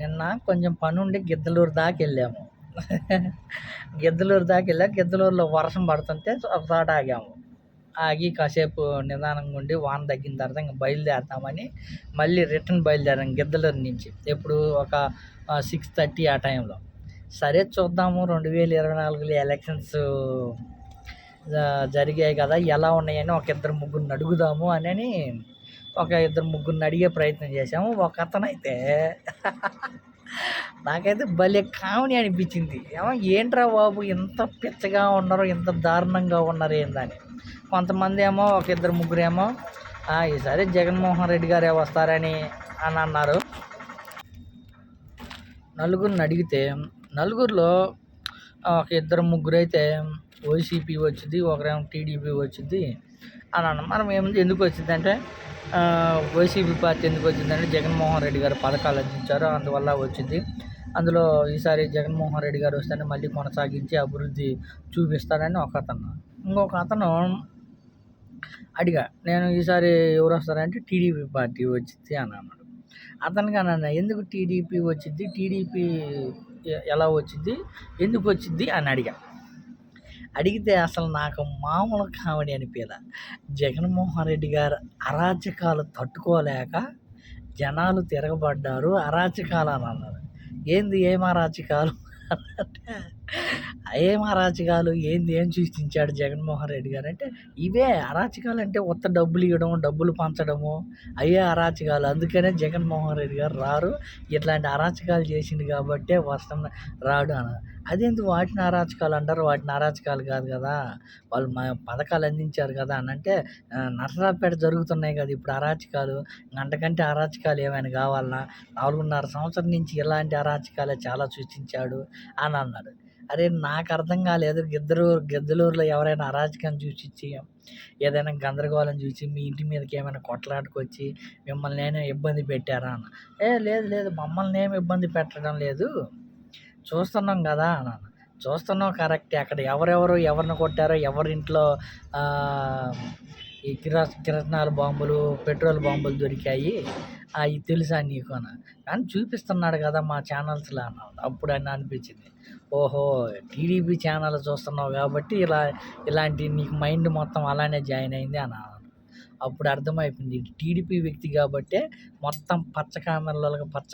నిన్న కొంచెం పనుండి గిద్దలూరు దాకా వెళ్ళాము. గిద్దలూరు దాకా వెళ్ళాక గిద్దలూరులో వర్షం పడుతుంటే ఒక చోట ఆగాము. ఆగి కాసేపు నిదానంగా ఉండి వాన తగ్గిన తర్వాత ఇంక బయలుదేరుతామని మళ్ళీ రిటర్న్ బయలుదేరాం గిద్దలూరు నుంచి. ఎప్పుడు ఒక 6:30 ఆ టైంలో. సరే చూద్దాము 2024లో ఎలక్షన్స్ జరిగాయి కదా, ఎలా ఉన్నాయని ఒక ఇద్దరు ముగ్గురిని అడుగుదాము అని ఒక ఇద్దరు ముగ్గురిని అడిగే ప్రయత్నం చేశాము. ఒక అతనైతే నాకైతే భలే కామెడీ అనిపించింది. ఏంట్రా బాబు ఇంత పిచ్చగా ఉన్నారు, ఇంత దారుణంగా ఉన్నారు ఏందని. కొంతమంది ఏమో ఒక ఇద్దరు ముగ్గురు ఏమో ఈసారి జగన్మోహన్ రెడ్డి గారే వస్తారని అన్నారు. నలుగురిని అడిగితే నలుగురిలో ఒక ఇద్దరు ముగ్గురు అయితే వైసీపీ వచ్చింది, ఒకరేమో టీడీపీ వచ్చింది అని అన్నాం. మనం ఎందుకు వచ్చింది అంటే వైసీపీ పార్టీ ఎందుకు వచ్చిందంటే జగన్మోహన్ రెడ్డి గారు పథకాలు అందించారు, అందువల్ల వచ్చింది. అందులో ఈసారి జగన్మోహన్ రెడ్డి గారు వస్తేనే మళ్ళీ కొనసాగించి అభివృద్ధి చూపిస్తారని ఒక అతను. ఇంకొక అతను అడిగా, నేను ఈసారి ఎవరు వస్తారంటే టీడీపీ పార్టీ వచ్చింది అని అన్నాడు. అతనికి అన్న ఎందుకు టీడీపీ వచ్చింది, టీడీపీ ఎలా వచ్చింది, ఎందుకు వచ్చింది అని అడిగితే అసలు నాకు మామూలు కామెడీ అనిపించలే. జగన్మోహన్ రెడ్డి గారు అరాచకాలు తట్టుకోలేక జనాలు తిరగబడ్డారు, అరాచకాలు అని అన్నారు. ఏం అరాచకాలు అంటే ఏం అరాచకాలు ఏం సృష్టించాడు జగన్మోహన్ రెడ్డి గారు అంటే ఇవే అరాచకాలు. అంటే ఉత్త డబ్బులు ఇవ్వడము, డబ్బులు పంచడము, అయ్యే అరాచకాలు. అందుకనే జగన్మోహన్ రెడ్డి గారు రారు, ఇట్లాంటి అరాచకాలు చేసిండు కాబట్టే రాడు అన్నారు. అదేంటి వాటిని అరాచకాలు అంటారు, వాటిని అరాచకాలు కాదు కదా, వాళ్ళు పథకాలు అందించారు కదా అని అంటే నర్సరావుపేట జరుగుతున్నాయి కదా ఇప్పుడు అరాచకాలు, అంతకంటే అరాచకాలు ఏమైనా కావాలన్నా, 4.5 సంవత్సరం నుంచి ఇలాంటి అరాచకాలే చాలా సృష్టించాడు అని అన్నాడు. అరే నాకు అర్థం కాలేదు, గిద్దలూరులో ఎవరైనా అరాచకం చూసి ఏదైనా గందరగోళం చూసి మీ ఇంటి మీదకి ఏమైనా కొట్లాడుకొచ్చి మిమ్మల్ని ఏమైనా ఇబ్బంది పెట్టారా అన్న. లేదు మమ్మల్ని ఏమి ఇబ్బంది పెట్టడం లేదు, చూస్తున్నాం కదా అన్నాను. చూస్తున్నాం కరెక్టే, అక్కడ ఎవరెవరు ఎవరిని కొట్టారో, ఎవరింట్లో ఈ కిరసనాయిల్ బాంబులు, పెట్రోల్ బాంబులు దొరికాయి అవి తెలుసా నీకు అని. కానీ చూపిస్తున్నాడు కదా మా ఛానల్స్లో అన్నాడు. అప్పుడు అని అనిపించింది, ఓహో టీడీపీ ఛానల్ చూస్తున్నావు కాబట్టి ఇలాంటి నీకు మైండ్ మొత్తం అలానే జాయిన్ అయింది అన్నాను. అప్పుడు అర్థమైపోయింది టీడీపీ వ్యక్తి కాబట్టే మొత్తం పచ్చ కామెరలకు పచ్చ